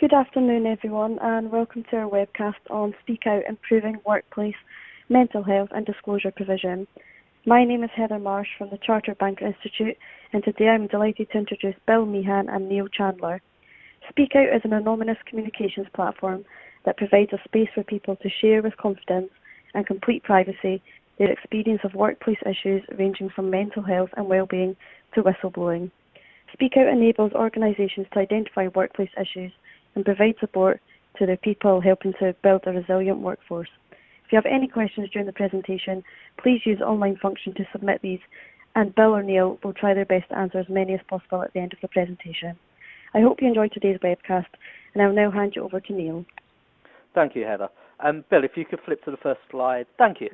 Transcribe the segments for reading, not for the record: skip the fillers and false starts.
Good afternoon, everyone, and welcome to our webcast on SpeakOut, Improving Workplace Mental Health and Disclosure Provision. My name is Heather Marsh from the Chartered Banker Institute, and today I'm delighted to introduce Bill Meehan and Neil Chandler. SpeakOut is an anonymous communications platform that provides a space for people to share with confidence and complete privacy their experience of workplace issues ranging from mental health and wellbeing to whistleblowing. SpeakOut enables organisations to identify workplace issues and provide support to their people, helping to build a resilient workforce. If you have any questions during the presentation, please use the online function to submit these, and Bill or Neil will try their best to answer as many as possible at the end of the presentation. I hope you enjoyed today's webcast, and I'll now hand you over to Neil. Thank you, Heather. Bill, if you could flip to the first slide. Thank you.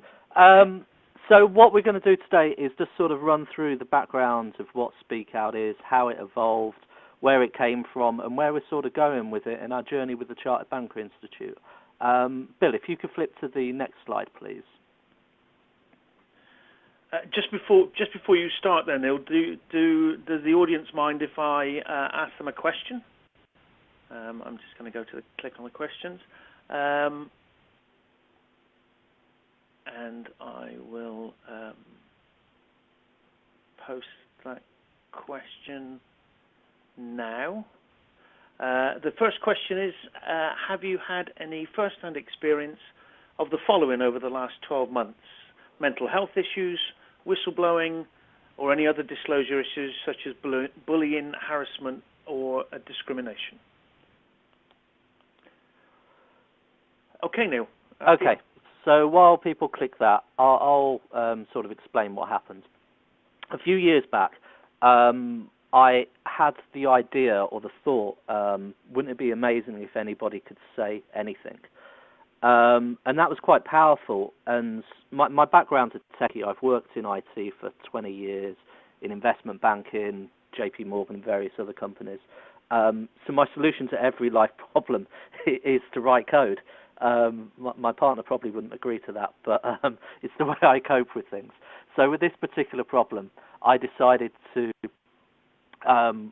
So what we're going to do today is just sort of run through the background of what SpeakOut is, how it evolved, where it came from, and where we're sort of going with it in our journey with the Chartered Banker Institute. Bill, if you could flip to the next slide, please. Just before you start there, Neil, does the audience mind if I ask them a question? I'm just going to go to click on the questions. And I will post that question now. The first question is, have you had any first-hand experience of the following over the last 12 months? Mental health issues, whistleblowing, or any other disclosure issues such as bullying, harassment, or discrimination? Okay, Neil. Okay. So while people click that, I'll sort of explain what happened. A few years back, I had the idea or the thought, wouldn't it be amazing if anybody could say anything? And that was quite powerful. And my background's a techie. I've worked in IT for 20 years, in investment banking, JP Morgan, and various other companies. So my solution to every life problem is to write code. My partner probably wouldn't agree to that, but it's the way I cope with things. So with this particular problem, I decided to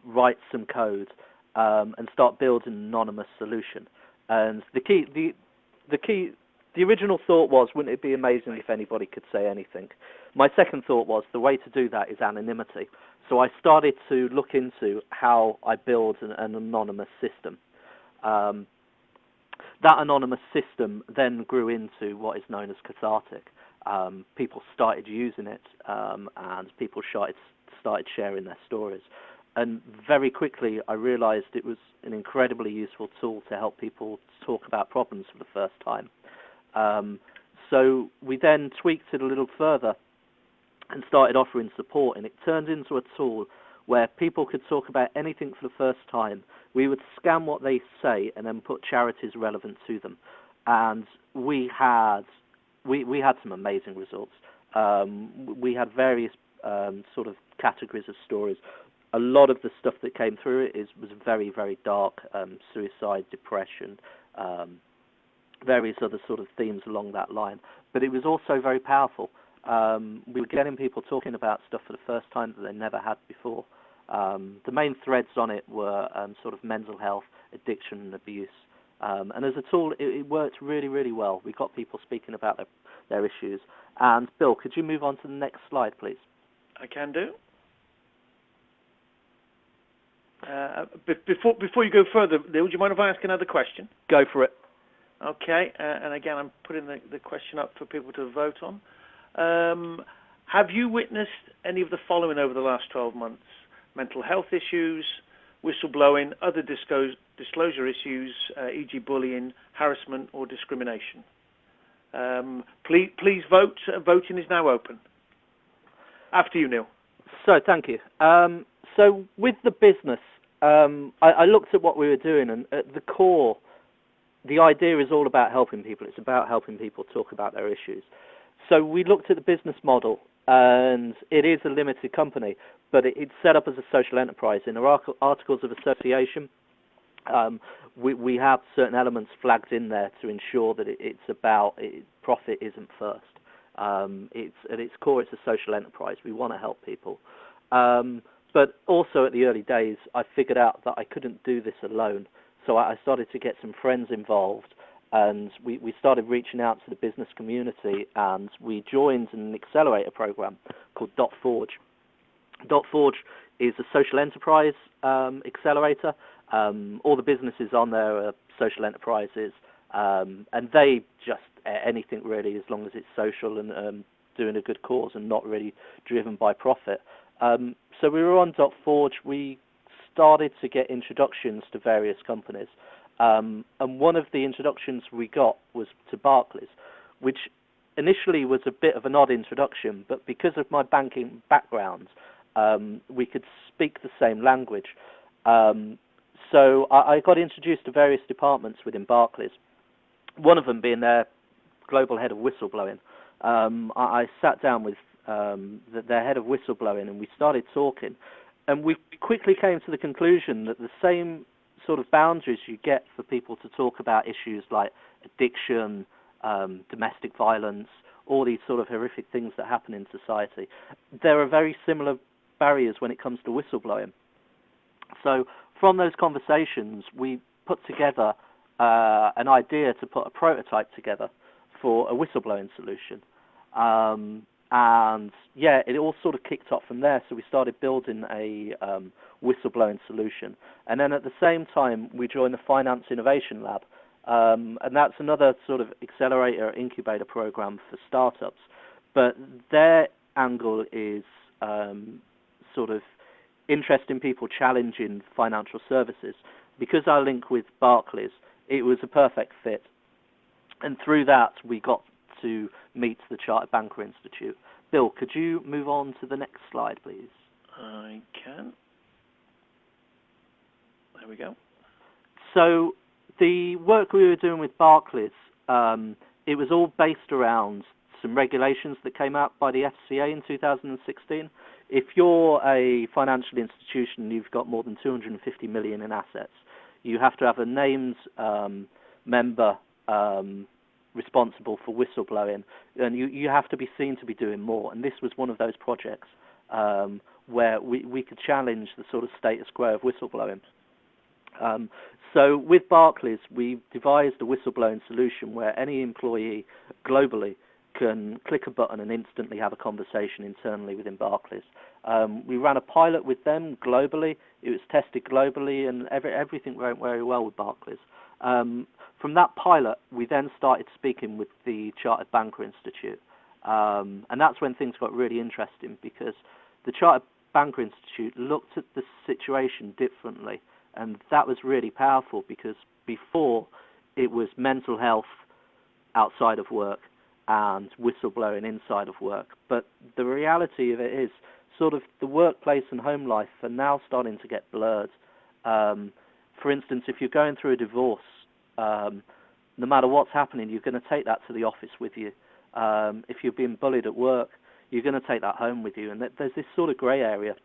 write some code and start building an anonymous solution. And the original thought was, wouldn't it be amazing if anybody could say anything? My second thought was, the way to do that is anonymity. So I started to look into how I build an anonymous system. That anonymous system then grew into what is known as cathartic. People started using it, and people started sharing their stories. And very quickly, I realized it was an incredibly useful tool to help people talk about problems for the first time. So we then tweaked it a little further and started offering support, and it turned into a tool where people could talk about anything for the first time. We would scan what they say and then put charities relevant to them. And we had some amazing results. We had various sort of categories of stories. A lot of the stuff that came through it was very, very dark, suicide, depression, various other sort of themes along that line. But it was also very powerful. We were getting people talking about stuff for the first time that they never had before. The main threads on it were sort of mental health, addiction, and abuse. And as a tool, it worked really, really well. We got people speaking about their issues. And Bill, could you move on to the next slide, please? I can do. Before you go further, Neil, do you mind if I ask another question? Go for it. Okay, and again, I'm putting the question up for people to vote on. Have you witnessed any of the following over the last 12 months? Mental health issues, whistleblowing, other disclosure issues, e.g. bullying, harassment, or discrimination? Please vote. Voting is now open. After you, Neil. So, thank you. So, with the business, I looked at what we were doing, and at the core, the idea is all about helping people. It's about helping people talk about their issues. So we looked at the business model, and it is a limited company, but it's set up as a social enterprise. In our articles of association, we have certain elements flagged in there to ensure that it's about profit isn't first. At its core, it's a social enterprise. We want to help people. But also at the early days, I figured out that I couldn't do this alone. So I started to get some friends involved, and we started reaching out to the business community, and we joined an accelerator program called .Forge. .Forge is a social enterprise accelerator. All the businesses on there are social enterprises, and they just anything really, as long as it's social and doing a good cause and not really driven by profit. So we were on .Forge. We started to get introductions to various companies, and one of the introductions we got was to Barclays, which initially was a bit of an odd introduction, but because of my banking background, we could speak the same language. So I got introduced to various departments within Barclays, one of them being their global head of whistleblowing. I sat down with their head of whistleblowing, and we started talking, and we quickly came to the conclusion that the same sort of boundaries you get for people to talk about issues like addiction, domestic violence, all these sort of horrific things that happen in society, there are very similar barriers when it comes to whistleblowing. So from those conversations, we put together an idea to put a prototype together for a whistleblowing solution. And yeah, it all sort of kicked off from there. So we started building a whistleblowing solution. And then at the same time, we joined the Finance Innovation Lab. And that's another sort of accelerator incubator program for startups. But their angle is sort of interesting people challenging financial services. Because I link with Barclays, it was a perfect fit. And through that, we got to meet the Chartered Banker Institute. Bill, could you move on to the next slide, please? I can. There we go. So the work we were doing with Barclays, it was all based around some regulations that came out by the FCA in 2016. If you're a financial institution and you've got more than 250 million in assets, you have to have a named member responsible for whistleblowing, and you have to be seen to be doing more. And this was one of those projects where we could challenge the sort of status quo of whistleblowing. So with Barclays, we devised a whistleblowing solution where any employee globally can click a button and instantly have a conversation internally within Barclays. We ran a pilot with them globally. It was tested globally, and everything went very well with Barclays. From that pilot, we then started speaking with the Chartered Banker Institute. And that's when things got really interesting, because the Chartered Banker Institute looked at the situation differently. And that was really powerful, because before it was mental health outside of work and whistleblowing inside of work. But the reality of it is sort of the workplace and home life are now starting to get blurred. For instance, if you're going through a divorce, no matter what's happening, you're going to take that to the office with you. If you're being bullied at work, you're going to take that home with you. And there's this sort of grey area.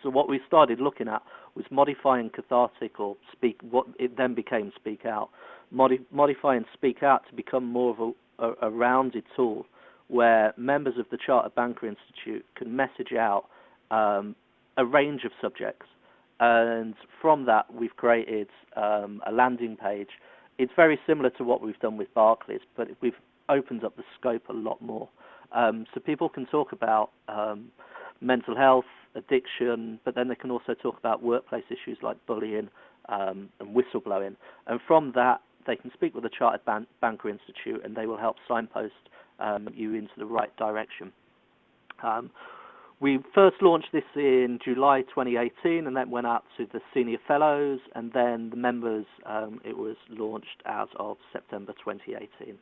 So what we started looking at was modifying cathartic, or what it then became SpeakOut, modifying SpeakOut to become more of a rounded tool where members of the Chartered Banker Institute can message out a range of subjects. And from that, we've created a landing page. It's very similar to what we've done with Barclays, but we've opened up the scope a lot more. So people can talk about mental health, addiction, but then they can also talk about workplace issues like bullying and whistleblowing. And from that, they can speak with the Chartered Banker Institute, and they will help signpost you into the right direction. We first launched this in July 2018, and then went out to the senior fellows, and then the members, it was launched as of September 2018.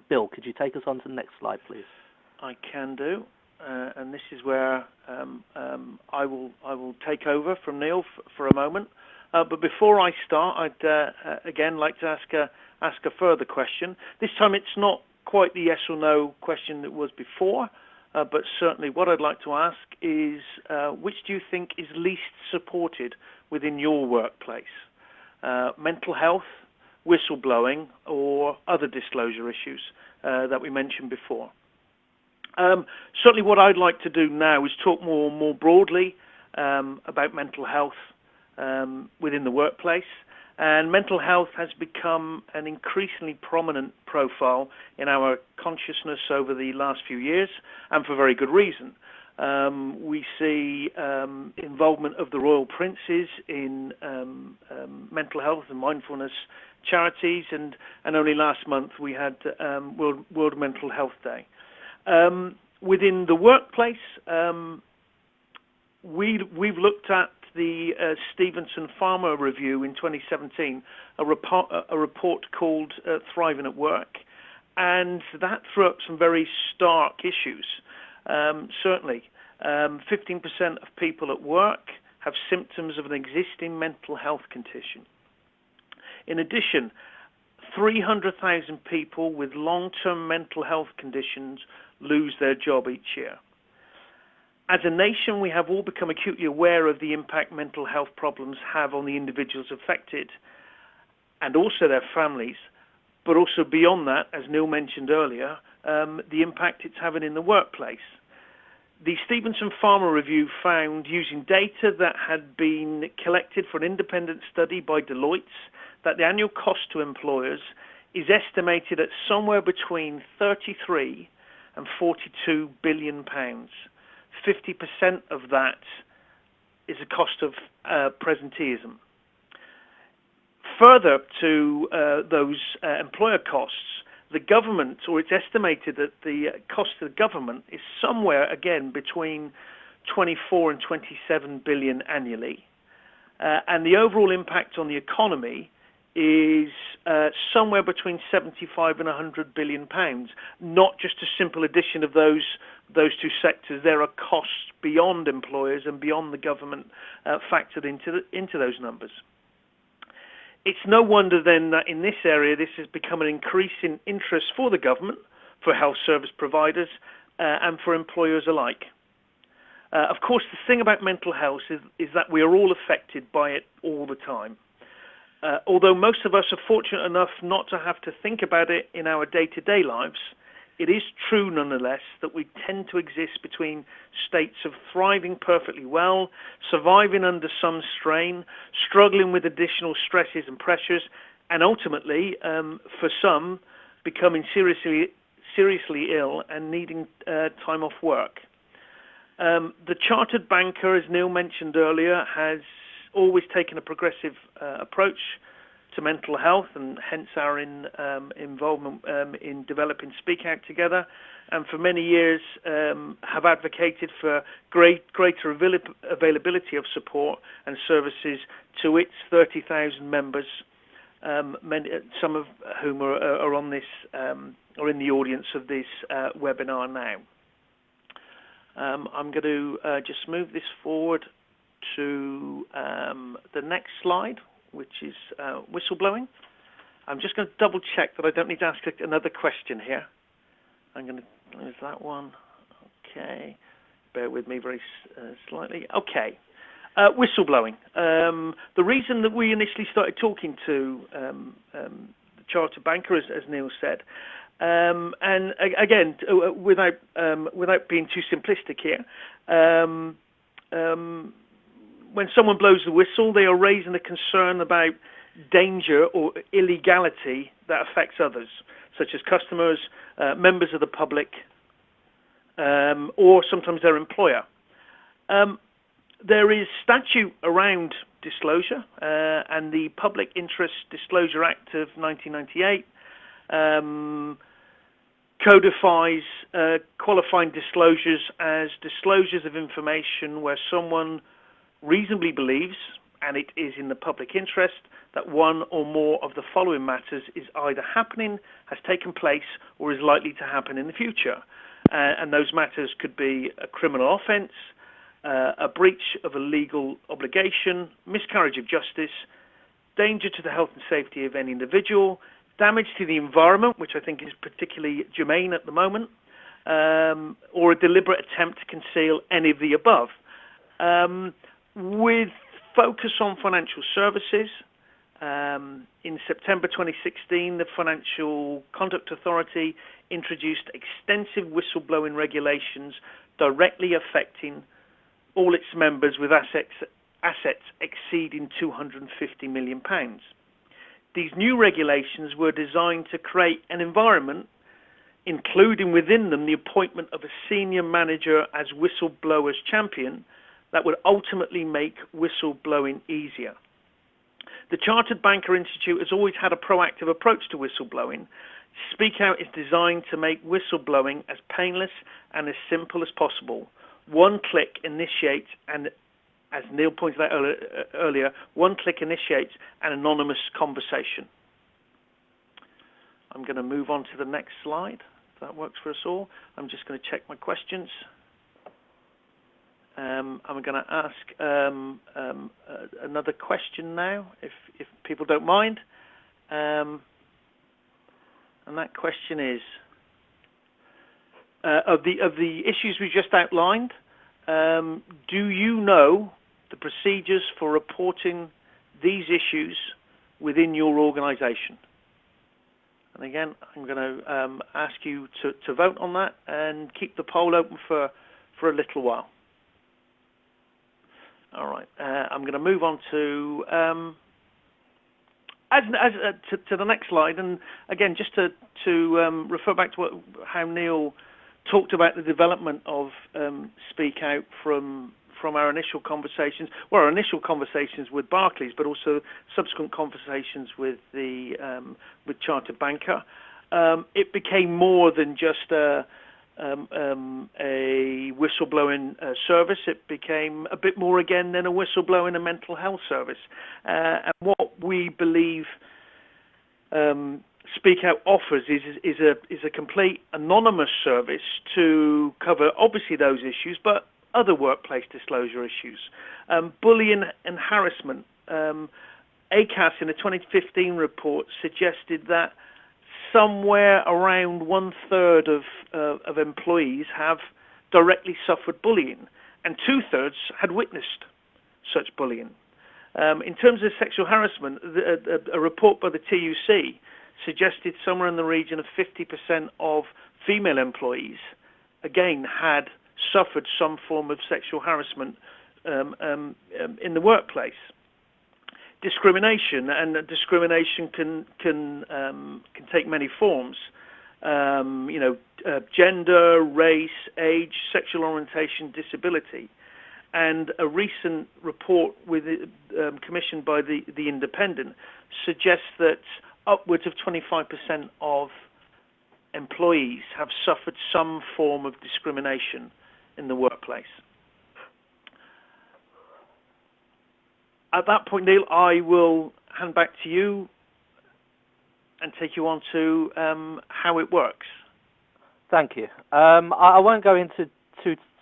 Bill, could you take us on to the next slide, please? I can do, and this is where I will take over from Neil for a moment. But before I start, I'd again like to ask a further question. This time it's not quite the yes or no question that was before, but certainly what I'd like to ask is, which do you think is least supported within your workplace? Mental health, whistleblowing, or other disclosure issues that we mentioned before? Certainly what I'd like to do now is talk more broadly about mental health within the workplace, And mental health has become an increasingly prominent profile in our consciousness over the last few years, and for very good reason. We see involvement of the royal princes in mental health and mindfulness charities, and only last month we had World Mental Health Day. Within the workplace, we've looked at the Stevenson Farmer Review in 2017, a report called Thriving at Work, and that threw up some very stark issues. Certainly, 15% of people at work have symptoms of an existing mental health condition. In addition, 300,000 people with long-term mental health conditions lose their job each year. As a nation, we have all become acutely aware of the impact mental health problems have on the individuals affected and also their families, but also beyond that, as Neil mentioned earlier, the impact it's having in the workplace. The Stevenson Farmer Review found, using data that had been collected for an independent study by Deloitte, that the annual cost to employers is estimated at somewhere between 33 and 42 billion pounds. 50% of that is a cost of presenteeism. Further to those employer costs, the government, or it's estimated that the cost to the government is somewhere, again, between 24 and 27 billion annually. And the overall impact on the economy is somewhere between 75 and 100 billion pounds. Not just a simple addition of those two sectors. There are costs beyond employers and beyond the government factored into those numbers. It's no wonder then that in this area this has become an increasing interest for the government, for health service providers, and for employers alike. Of course, the thing about mental health is that we are all affected by it all the time. Although most of us are fortunate enough not to have to think about it in our day-to-day lives, it is true nonetheless that we tend to exist between states of thriving perfectly well, surviving under some strain, struggling with additional stresses and pressures, and ultimately, for some, becoming seriously ill and needing time off work. The chartered banker, as Neil mentioned earlier, has always taken a progressive approach to mental health, and hence our involvement in developing SpeakOut together, and for many years have advocated for greater availability of support and services to its 30,000 members, some of whom are on this or in the audience of this webinar now. I'm going to just move this forward to the next slide, which is whistleblowing. I'm just going to double check that I don't need to ask another question here. I'm going to close that one. Okay. Bear with me very slightly. Okay. Whistleblowing. The reason that we initially started talking to the charter banker, as Neil said, and again, without being too simplistic here, when someone blows the whistle, they are raising a concern about danger or illegality that affects others, such as customers, members of the public, or sometimes their employer. There is statute around disclosure, and the Public Interest Disclosure Act of 1998 codifies qualifying disclosures as disclosures of information where someone reasonably believes, and it is in the public interest, that one or more of the following matters is either happening, has taken place, or is likely to happen in the future. And those matters could be a criminal offence, a breach of a legal obligation, miscarriage of justice, danger to the health and safety of any individual, damage to the environment, which I think is particularly germane at the moment, or a deliberate attempt to conceal any of the above. With focus on financial services, in September 2016, the Financial Conduct Authority introduced extensive whistleblowing regulations directly affecting all its members with assets exceeding £250 million. These new regulations were designed to create an environment, including within them the appointment of a senior manager as whistleblowers champion, that would ultimately make whistleblowing easier. The Chartered Banker Institute has always had a proactive approach to whistleblowing. SpeakOut is designed to make whistleblowing as painless and as simple as possible. One click initiates, and as Neil pointed out earlier, one click initiates an anonymous conversation. I'm going to move on to the next slide, if that works for us all. I'm just going to check my questions. I'm going to ask another question now, if people don't mind. And that question is, of the issues we just outlined, do you know the procedures for reporting these issues within your organisation? And again, I'm going to ask you to vote on that and keep the poll open for a little while. All right, I'm going to move on to the next slide, and again, just to refer back to how Neil talked about the development of SpeakOut from our initial conversations, our initial conversations with Barclays, but also subsequent conversations with Chartered Banker. It became more than just a whistleblowing service. It became a bit more again than a whistleblowing and mental health service. And what we believe SpeakOut offers is a complete anonymous service to cover obviously those issues, but other workplace disclosure issues. Bullying and harassment. ACAS in a 2015 report suggested that somewhere around 1/3 of employees have directly suffered bullying, and 2/3 had witnessed such bullying. In terms of sexual harassment, a report by the TUC suggested somewhere in the region of 50% of female employees, again, had suffered some form of sexual harassment in the workplace. Discrimination, and discrimination can take many forms. Gender, race, age, sexual orientation, disability. And a recent report commissioned by the Independent suggests that upwards of 25% of employees have suffered some form of discrimination in the workplace. At that point, Neil, I will hand back to you and take you on to how it works. Thank you. I won't go into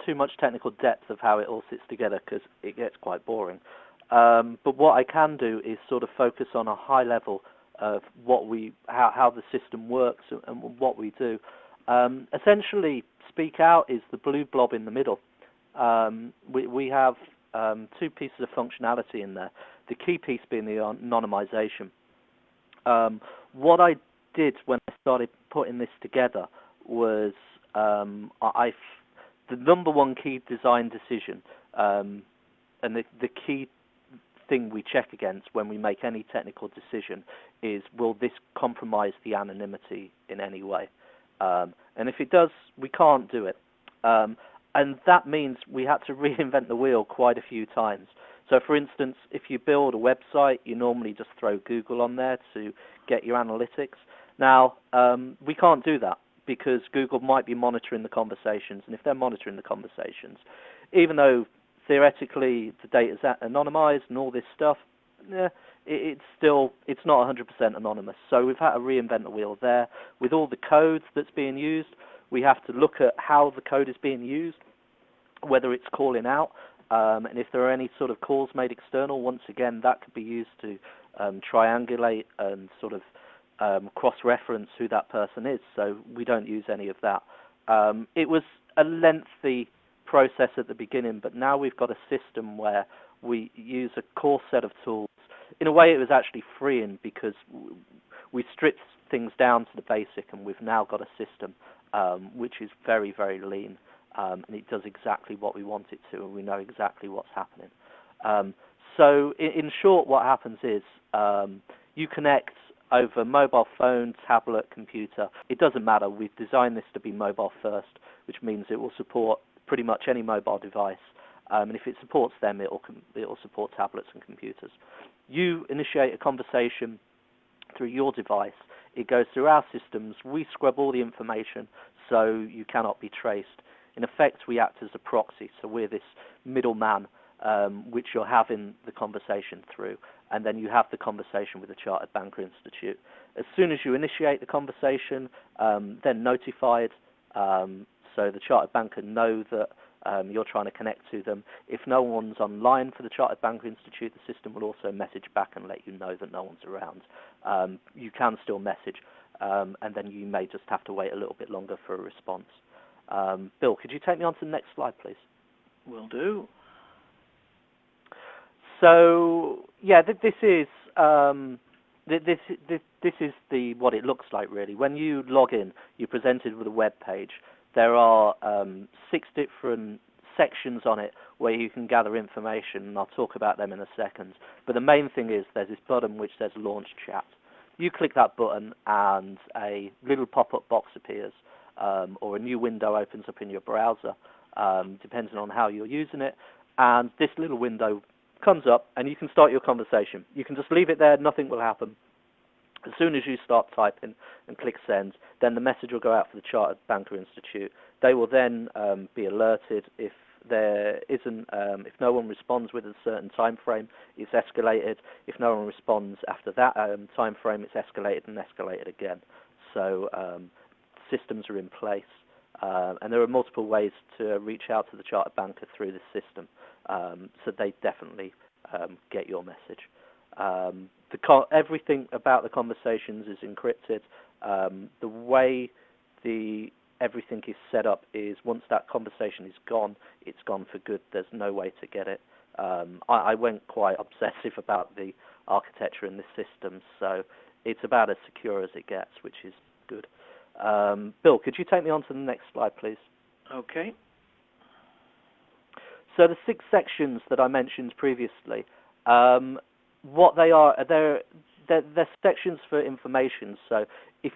too much technical depth of how it all sits together because it gets quite boring. But what I can do is sort of focus on a high level of how the system works and what we do. Essentially, SpeakOut is the blue blob in the middle. We have two pieces of functionality in there. The key piece being the anonymization. What I did when I started putting this together was the number one key design decision and the key thing we check against when we make any technical decision is, will this compromise the anonymity in any way? And if it does, we can't do it. And that means we had to reinvent the wheel quite a few times. So, for instance, if you build a website, you normally just throw Google on there to get your analytics. Now, we can't do that because Google might be monitoring the conversations. And if they're monitoring the conversations, even though theoretically the data is anonymized and all this stuff, it's not 100% anonymous. So we've had to reinvent the wheel there. With all the code that's being used, we have to look at how the code is being used, whether it's calling out, and if there are any sort of calls made external, once again, that could be used to triangulate and sort of cross-reference who that person is. So we don't use any of that. It was a lengthy process at the beginning, but now we've got a system where we use a core set of tools. In a way, it was actually freeing because we stripped things down to the basic, and we've now got a system which is very, very lean, and it does exactly what we want it to, and we know exactly what's happening. So in short, what happens is You connect over mobile phone, tablet, computer. It doesn't matter. We've designed this to be mobile first, which means it will support pretty much any mobile device. And if it supports them, it will support tablets and computers. You initiate a conversation through your device. It goes through our systems. We scrub all the information so you cannot be traced. In effect, we act as a proxy. So we're this middleman which you're having the conversation through, and then you have the conversation with the Chartered Banker Institute. As soon as you initiate the conversation, they're notified, so the Chartered Banker know that you're trying to connect to them. If no one's online for the Chartered Banker Institute, the system will also message back and let you know that no one's around. You can still message, and then you may just have to wait a little bit longer for a response. Bill, could you take me on to the next slide, please? Will do. So, yeah, this is what it looks like, really. When you log in, you're presented with a web page. There are 6 different sections on it where you can gather information, and I'll talk about them in a second. But the main thing is there's this button which says Launch Chat. You click that button and a little pop-up box appears, or a new window opens up in your browser, depending on how you're using it. And this little window comes up, and you can start your conversation. You can just leave it there, nothing will happen. As soon as you start typing and click send, then the message will go out for the Chartered Banker Institute. They will then be alerted if there isn't, if no one responds within a certain time frame, it's escalated. If no one responds after that time frame, it's escalated and escalated again. So systems are in place, and there are multiple ways to reach out to the Chartered Banker through the system. So they definitely get your message. Everything about the conversations is encrypted. The way everything is set up is once that conversation is gone, it's gone for good. There's no way to get it. I went quite obsessive about the architecture in the system, so it's about as secure as it gets, which is good. Bill, could you take me on to the next slide, please? Okay. So the 6 sections that I mentioned previously, what they are, they're sections for information. So if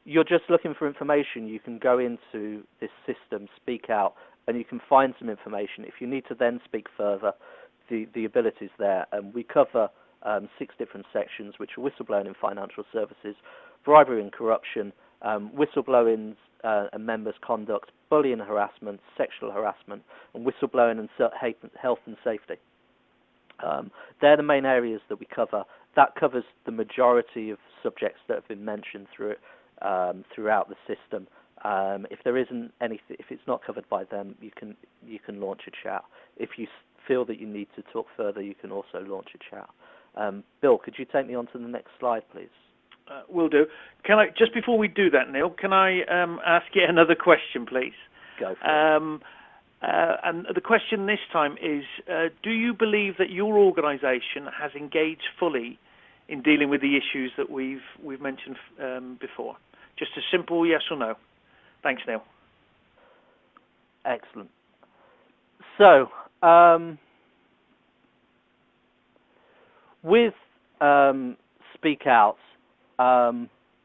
you're just looking for information, you can go into this system, SpeakOut, and you can find some information. If you need to then speak further, the ability is there. And we cover 6 different sections, which are whistleblowing in financial services, bribery and corruption, whistleblowing and members' conduct, bullying and harassment, sexual harassment, and whistleblowing and health and safety. They're the main areas that we cover. That covers the majority of subjects that have been mentioned throughout the system. If there isn't anything, if it's not covered by them, you can launch a chat. If you feel that you need to talk further, you can also launch a chat. Bill, could you take me on to the next slide, please? Will do. Can I, just before we do that, Neil, can I ask you another question, please? Go for it. And the question this time is, do you believe that your organisation has engaged fully in dealing with the issues that we've mentioned before? Just a simple yes or no. Thanks, Neil. Excellent. So, with SpeakOut,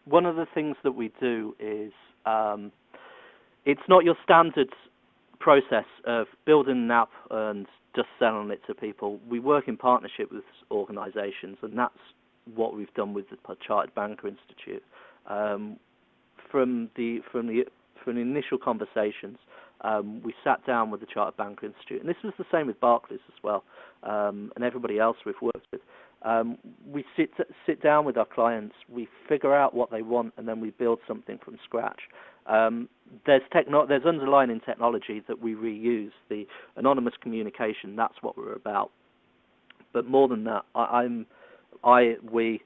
one of the things that we do is it's not your standard process of building an app and just selling it to people. We work in partnership with organisations, and that's what we've done with the Chartered Banker Institute. From the initial conversations, we sat down with the Chartered Banker Institute, and this was the same with Barclays as well, and everybody else we've worked with. We sit down with our clients, we figure out what they want, and then we build something from scratch. There's underlying technology that we reuse, the anonymous communication. That's what we're about. But more than that, we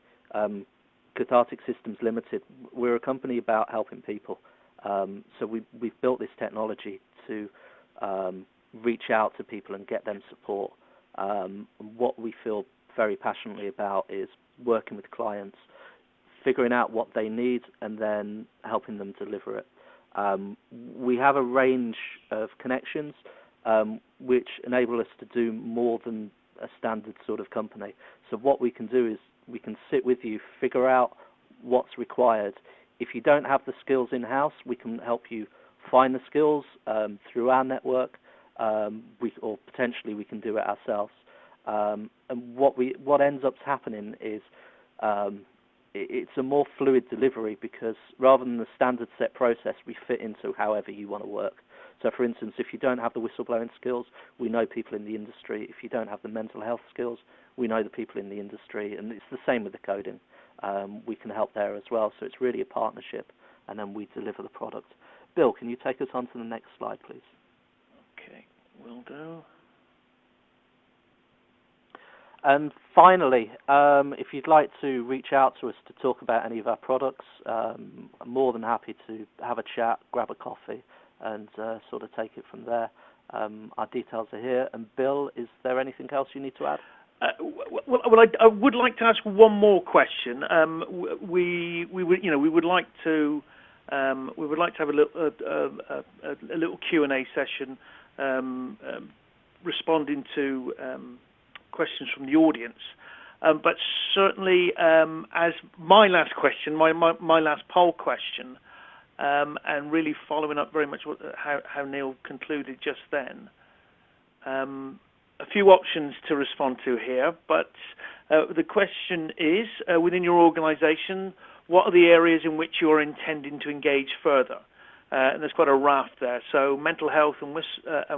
Cathartic Systems Limited, we're a company about helping people. So we've built this technology to reach out to people and get them support. What we feel very passionately about is working with clients, figuring out what they need, and then helping them deliver it. We have a range of connections which enable us to do more than a standard sort of company. So what we can do is we can sit with you, figure out what's required. If you don't have the skills in-house, we can help you find the skills through our network, or potentially we can do it ourselves. And what ends up happening is it's a more fluid delivery, because rather than the standard set process, we fit into however you want to work. So, for instance, if you don't have the whistleblowing skills, we know people in the industry. If you don't have the mental health skills, we know the people in the industry. And it's the same with the coding. We can help there as well. So it's really a partnership, and then we deliver the product. Bill, can you take us on to the next slide, please? Okay, will do. And finally, if you'd like to reach out to us to talk about any of our products, I'm more than happy to have a chat, grab a coffee, and sort of take it from there. Our details are here. And Bill, is there anything else you need to add? Well, I would like to ask one more question. We would like to have a little Q&A session, responding to questions from the audience. But certainly, as my last question, my last poll question, and really following up very much how Neil concluded just then. A few options to respond to here, but the question is, within your organisation, what are the areas in which you're intending to engage further? And there's quite a raft there. So mental health and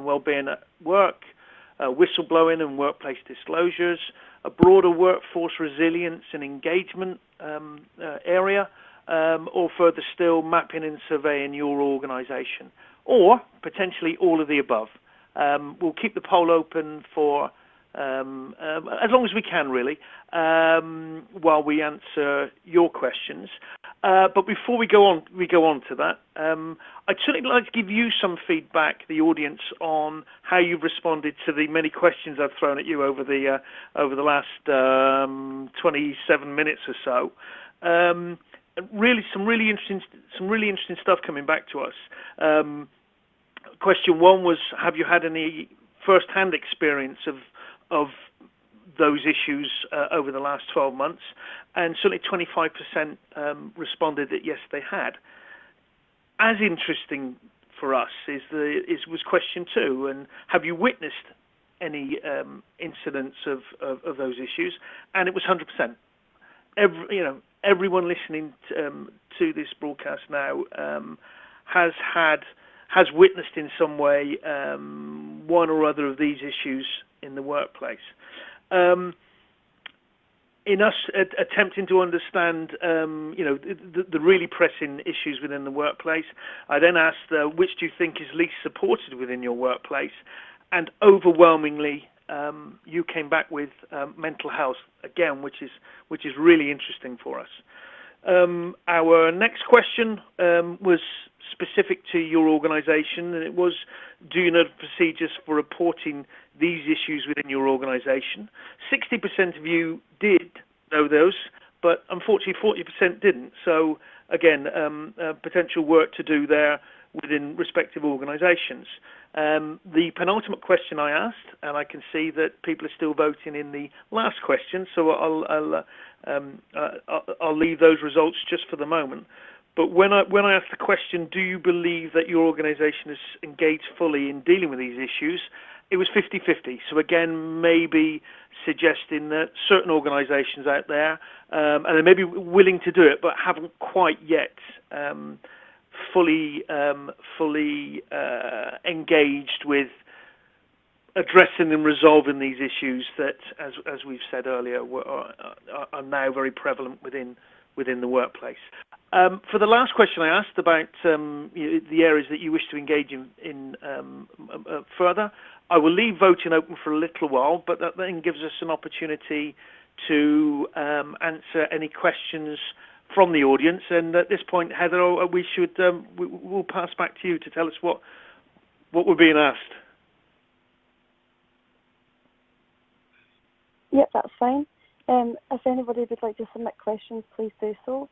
well-being at work, whistleblowing and workplace disclosures, a broader workforce resilience and engagement area, or further still, mapping and surveying your organisation, or potentially all of the above. We'll keep the poll open for as long as we can, really, while we answer your questions. But before we go on to that, I'd certainly like to give you some feedback, the audience, on how you've responded to the many questions I've thrown at you over the last 27 minutes or so. Really, some really interesting stuff coming back to us. Question one was, have you had any first-hand experience of those issues over the last 12 months? And certainly 25% responded that yes, they had. As interesting for us was question two, and have you witnessed any incidents of those issues? And it was 100%. Everyone listening to this broadcast now has witnessed in some way one or other of these issues in the workplace. In us attempting to understand, the really pressing issues within the workplace, I then asked, which do you think is least supported within your workplace? And overwhelmingly, you came back with mental health again, which is really interesting for us. Our next question was specific to your organisation, and it was, do you know the procedures for reporting these issues within your organisation? 60% of you did know those, but unfortunately 40% didn't. So again, potential work to do there within respective organisations. The penultimate question I asked, and I can see that people are still voting in the last question, so I'll leave those results just for the moment. But when I asked the question, do you believe that your organisation is engaged fully in dealing with these issues, it was 50-50. So again, maybe suggesting that certain organisations out there, and they may be willing to do it, but haven't quite yet fully engaged with addressing and resolving these issues that, as we've said earlier, are now very prevalent within the workplace. For the last question I asked about the areas that you wish to engage in further, I will leave voting open for a little while, but that then gives us an opportunity to answer any questions from the audience. And at this point, Heather, we'll pass back to you to tell us what we're being asked. Yep, that's fine. If anybody would like to submit questions, please do so,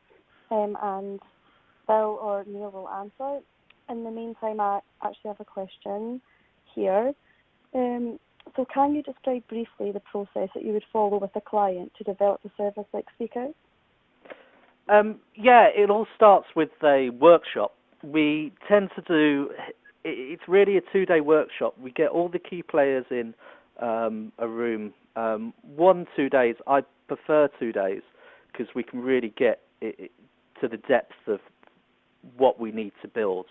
and Bill or Neil will answer. In the meantime, I actually have a question here. So can you describe briefly the process that you would follow with a client to develop a service like SpeakOut? Yeah, it all starts with a workshop. We tend to do, it's really a 2-day workshop. We get all the key players in a room. 1-2 days. I prefer 2 days because we can really get it to the depth of what we need to build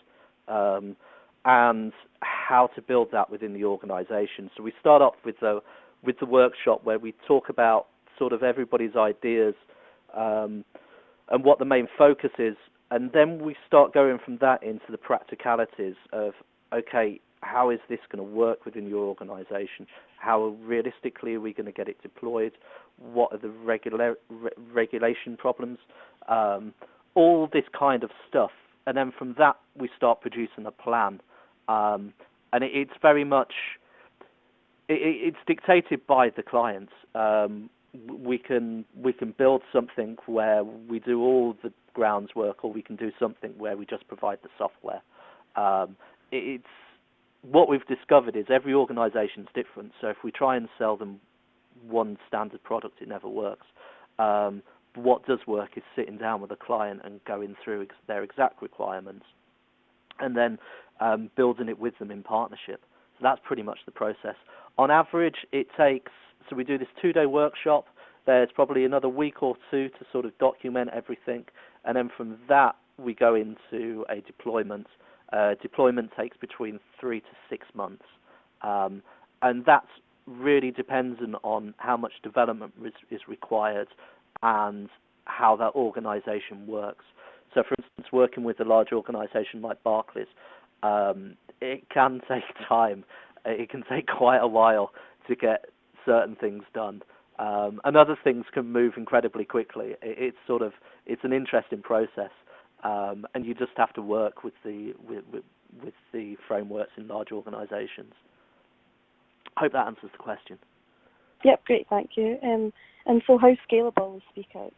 and how to build that within the organisation. So we start off with the workshop where we talk about sort of everybody's ideas and what the main focus is, and then we start going from that into the practicalities of, okay, how is this going to work within your organisation? How realistically are we going to get it deployed? What are the regulation problems? All this kind of stuff. And then from that, we start producing a plan. And it's very much, it's dictated by the clients. We can build something where we do all the grounds work, or we can do something where we just provide the software. It's what we've discovered is every organisation is different. So if we try and sell them one standard product, it never works. What does work is sitting down with a client and going through their exact requirements, and then building it with them in partnership. So that's pretty much the process. On average, it takes, so we do this 2-day workshop. There's probably another week or 2 to sort of document everything, and then from that we go into a deployment. Deployment takes between 3 to 6 months, and that's really dependent on how much development is required and how that organisation works. So, for instance, working with a large organisation like Barclays, it can take time. It can take quite a while to get certain things done, and other things can move incredibly quickly. It's an interesting process, and you just have to work with the frameworks in large organisations. I hope that answers the question. Yep, great, thank you. And so how scalable is SpeakOut?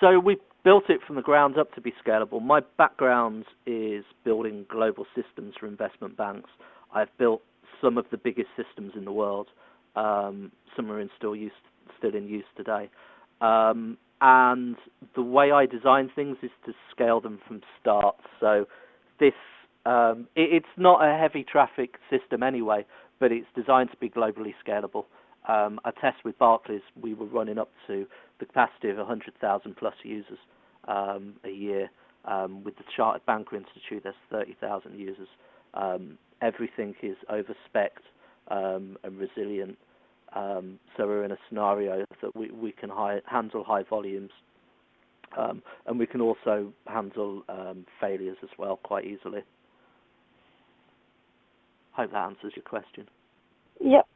So we built it from the ground up to be scalable. My background is building global systems for investment banks. I've built some of the biggest systems in the world. Some are still in use today. And the way I design things is to scale them from start. So this it's not a heavy traffic system anyway, but it's designed to be globally scalable. A test with Barclays, we were running up to the capacity of 100,000 plus users a year. With the Chartered Banker Institute, there's 30,000 users. Everything is over-spec'd and resilient. So we're in a scenario that we can handle high volumes. And we can also handle failures as well quite easily. Hope that answers your question. Yep.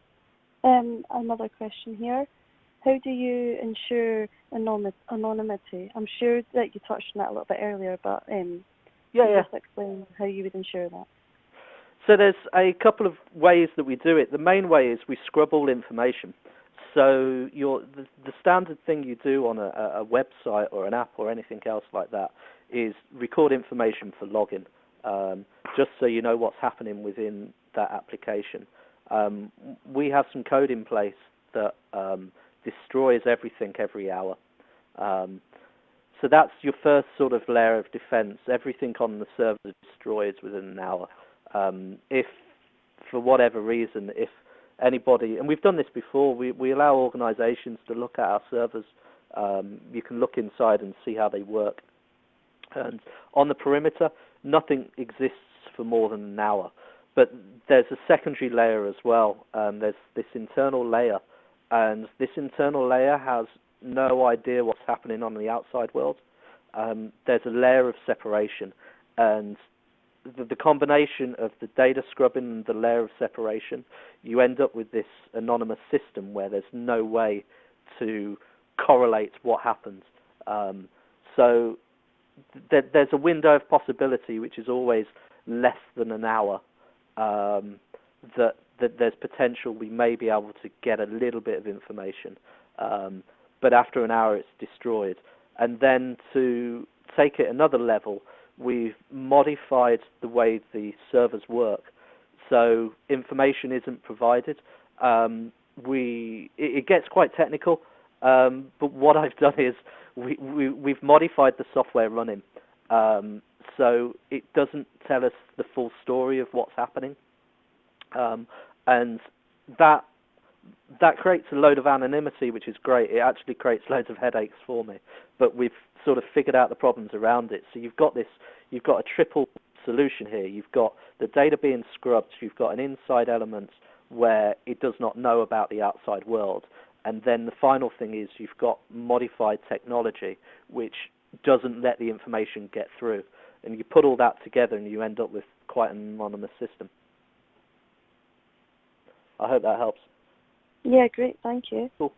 Another question here. How do you ensure anonymity? I'm sure that you touched on that a little bit earlier, but just explain how you would ensure that. So there's a couple of ways that we do it. The main way is we scrub all information. So the standard thing you do on a website or an app or anything else like that is record information for login, just so you know what's happening within that application. We have some code in place that destroys everything every hour. So that's your first sort of layer of defense. Everything on the server is destroyed within an hour. If, for whatever reason, if anybody, and we've done this before, we allow organizations to look at our servers. You can look inside and see how they work. And on the perimeter, nothing exists for more than an hour. But there's a secondary layer as well. There's this internal layer, and this internal layer has no idea what's happening on the outside world. There's a layer of separation, and the combination of the data scrubbing and the layer of separation, you end up with this anonymous system where there's no way to correlate what happens. So there's a window of possibility which is always less than an hour, that there's potential we may be able to get a little bit of information, but after an hour it's destroyed. And then to take it another level, we've modified the way the servers work. So information isn't provided it gets quite technical, but what I've done is we've modified the software running, so it doesn't tell us the full story of what's happening, and that creates a load of anonymity, which is great. It actually creates loads of headaches for me, but we've sort of figured out the problems around it. So you've got a triple solution here. You've got the data being scrubbed, you've got an inside element where it does not know about the outside world, and then the final thing is you've got modified technology which doesn't let the information get through, and you put all that together and you end up with quite an anonymous system. I hope that helps. Yeah, great, thank you. Cool.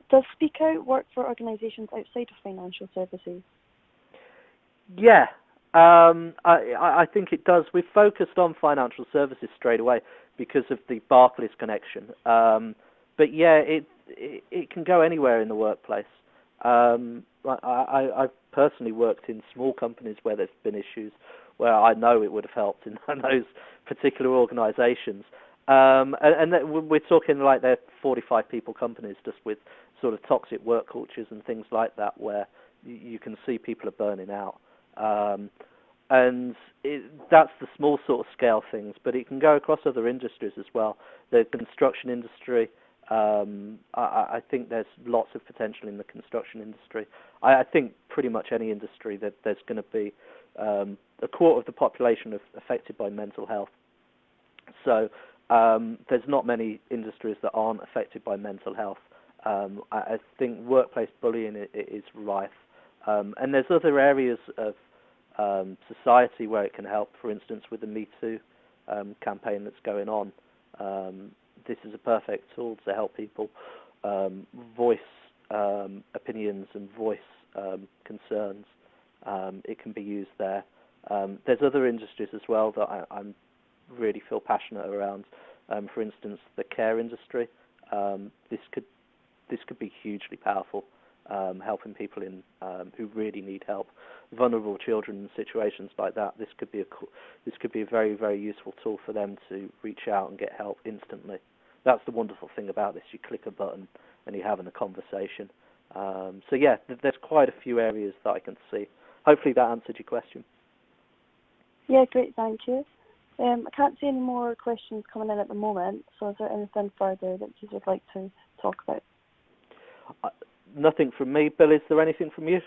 Does SpeakOut work for organisations outside of financial services? Yeah, I think it does. We've focused on financial services straight away because of the Barclays connection. But yeah, it can go anywhere in the workplace. I've personally worked in small companies where there's been issues where I know it would have helped in those particular organisations. And we're talking like they're 45 people companies just with sort of toxic work cultures and things like that where you can see people are burning out. And that's the small sort of scale things, but it can go across other industries as well. The construction industry, I think there's lots of potential in the construction industry. I think pretty much any industry that there's going to be a quarter of the population affected by mental health. So there's not many industries that aren't affected by mental health. I think workplace bullying is rife. And there's other areas of society where it can help, for instance, with the Me Too campaign that's going on. This is a perfect tool to help people voice opinions and voice concerns. It can be used there. There's other industries as well that I really feel passionate around. For instance, the care industry. This could be hugely powerful, helping people who really need help, vulnerable children in situations like that. This could be a very, very useful tool for them to reach out and get help instantly. That's the wonderful thing about this. You click a button and you're having a conversation. So yeah, there's quite a few areas that I can see. Hopefully that answered your question. Yeah, great, thank you. I can't see any more questions coming in at the moment, so is there anything further that you would like to talk about? Nothing from me. Bill, is there anything from you?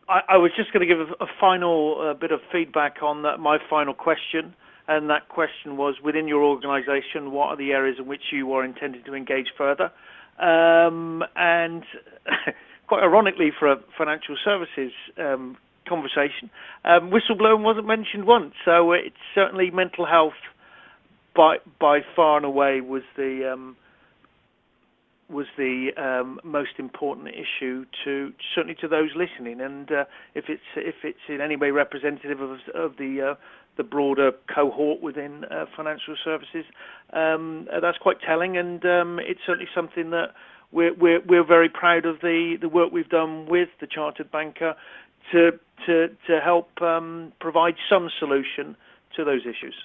I was just going to give a final bit of feedback on my final question, and that question was, within your organisation, what are the areas in which you are intending to engage further? And quite ironically for a financial services conversation, whistleblowing wasn't mentioned once, so it's certainly mental health by far and away was the most important issue certainly to those listening, and if it's in any way representative of the broader cohort within financial services, that's quite telling, and it's certainly something that we're very proud of the work we've done with the Chartered Banker to help provide some solution to those issues.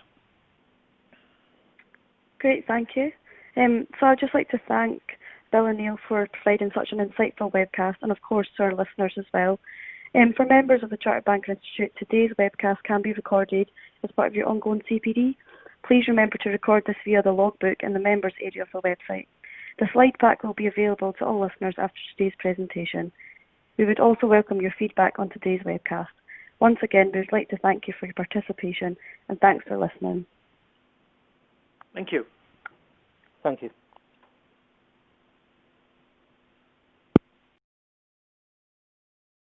Great, thank you. So I'd just like to thank Bill and Neil for providing such an insightful webcast, and of course to our listeners as well. For members of the Chartered Banker Institute, today's webcast can be recorded as part of your ongoing CPD. Please remember to record this via the logbook in the members area of the website. The slide pack will be available to all listeners after today's presentation. We would also welcome your feedback on today's webcast. Once again, we would like to thank you for your participation, and thanks for listening. Thank you. Thank you.